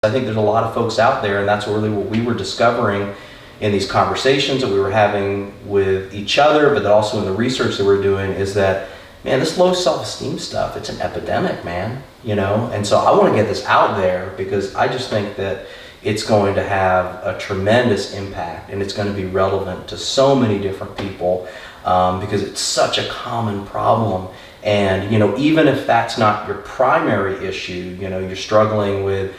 I think there's a lot of folks out there, and that's really what we were discovering in these conversations that we were having with each other, but also in the research that we're doing, is that, man, this low self-esteem stuff, it's an epidemic, man, you know? And so I want to get this out there because I just think that it's going to have a tremendous impact, and it's going to be relevant to so many different people because it's such a common problem. And, you know, even if that's not your primary issue, you know, you're struggling with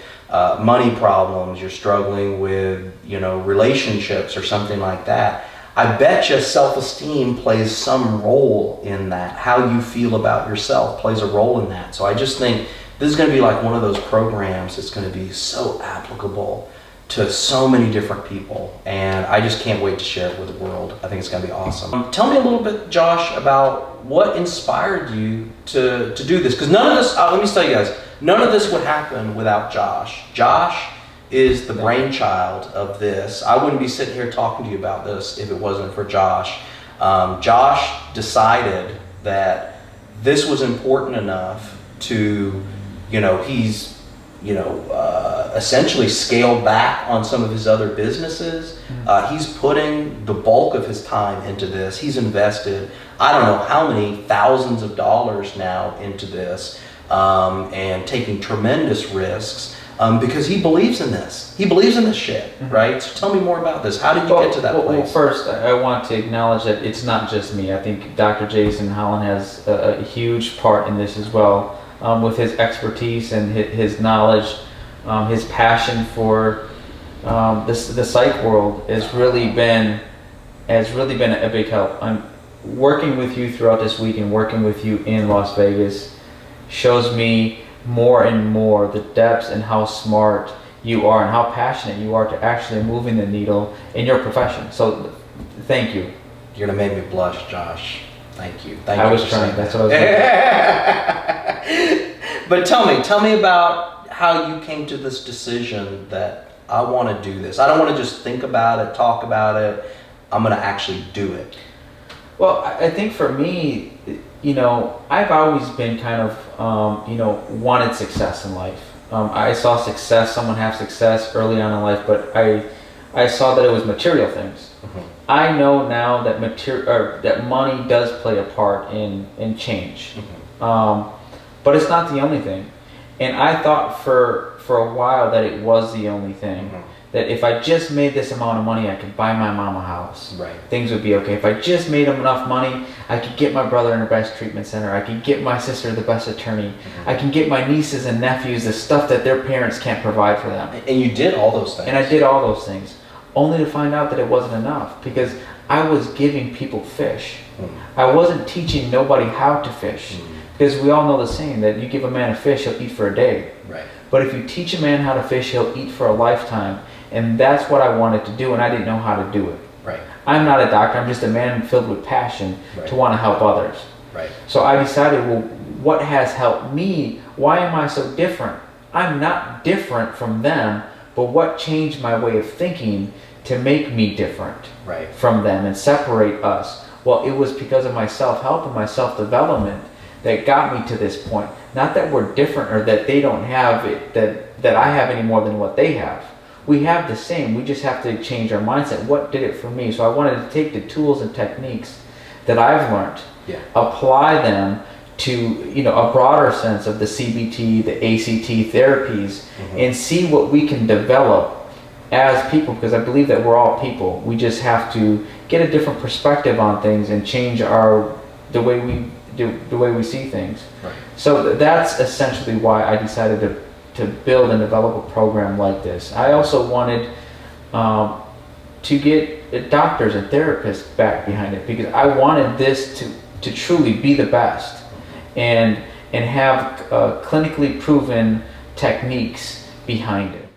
money problems, you're struggling with, you know, relationships or something like that, I bet you self-esteem plays some role in that. How you feel about yourself plays a role in that. So I just think this is going to be like one of those programs that's going to be so applicable to so many different people, and I just can't wait to share it with the world. I think it's going to be awesome. Tell me a little bit, Josh, about what inspired you to do this, because none of this, let me tell you guys, none of this would happen without Josh. Josh is the brainchild of this. I wouldn't be sitting here talking to you about this if it wasn't for Josh. Josh decided that this was important enough to, you know, he's, you know, essentially scaled back on some of his other businesses. He's putting the bulk of his time into this. He's invested, I don't know how many thousands of dollars now into this, and taking tremendous risks because he believes in this. He believes in this shit, right? So tell me more about this. How did you get to that place? Well, first, I want to acknowledge that it's not just me. I think Dr. Jason Holland has a huge part in this as well. With his expertise and his knowledge, his passion for the psych world has really been a big help. I'm working with you throughout this week and working with you in Las Vegas shows me more and more the depths and how smart you are and how passionate you are to actually moving the needle in your profession. So thank you. You're gonna make me blush, Josh. Thank you. Thank I you was trying. That's what I was doing. But tell me about how you came to this decision that I want to do this. I don't want to just think about it, talk about it. I'm going to actually do it. Well, I think for me, you know, I've always been kind of, you know, wanted success in life. I saw someone have success early on in life, but I saw that it was material things. I know now that that money does play a part in change, but it's not the only thing. And I thought for a while that it was the only thing. That if I just made this amount of money, I could buy my mom a house. Right. Things would be okay. If I just made enough money, I could get my brother in the best treatment center. I could get my sister the best attorney. I can get my nieces and nephews the stuff that their parents can't provide for them. And you did all those things. And I did all those things, only to find out that it wasn't enough because I was giving people fish. I wasn't teaching nobody how to fish. Because we all know the saying that you give a man a fish, he'll eat for a day. Right. But if you teach a man how to fish, he'll eat for a lifetime. And that's what I wanted to do, and I didn't know how to do it. Right. I'm not a doctor, I'm just a man filled with passion to want to help others. Right. So I decided, well, what has helped me? Why am I so different? I'm not different from them, but what changed my way of thinking to make me different from them and separate us? Well, it was because of my self-help and my self-development that got me to this point. Not that we're different or that they don't have it, that I have any more than what they have. We have the same, we just have to change our mindset. What did it for me? So I wanted to take the tools and techniques that I've learned, apply them to, you know, a broader sense of the CBT, the ACT therapies, and see what we can develop as people, because I believe that we're all people. We just have to get a different perspective on things and change the way we see things. Right. So that's essentially why I decided to build and develop a program like this. I also wanted to get doctors and therapists back behind it because I wanted this to truly be the best and have clinically proven techniques behind it.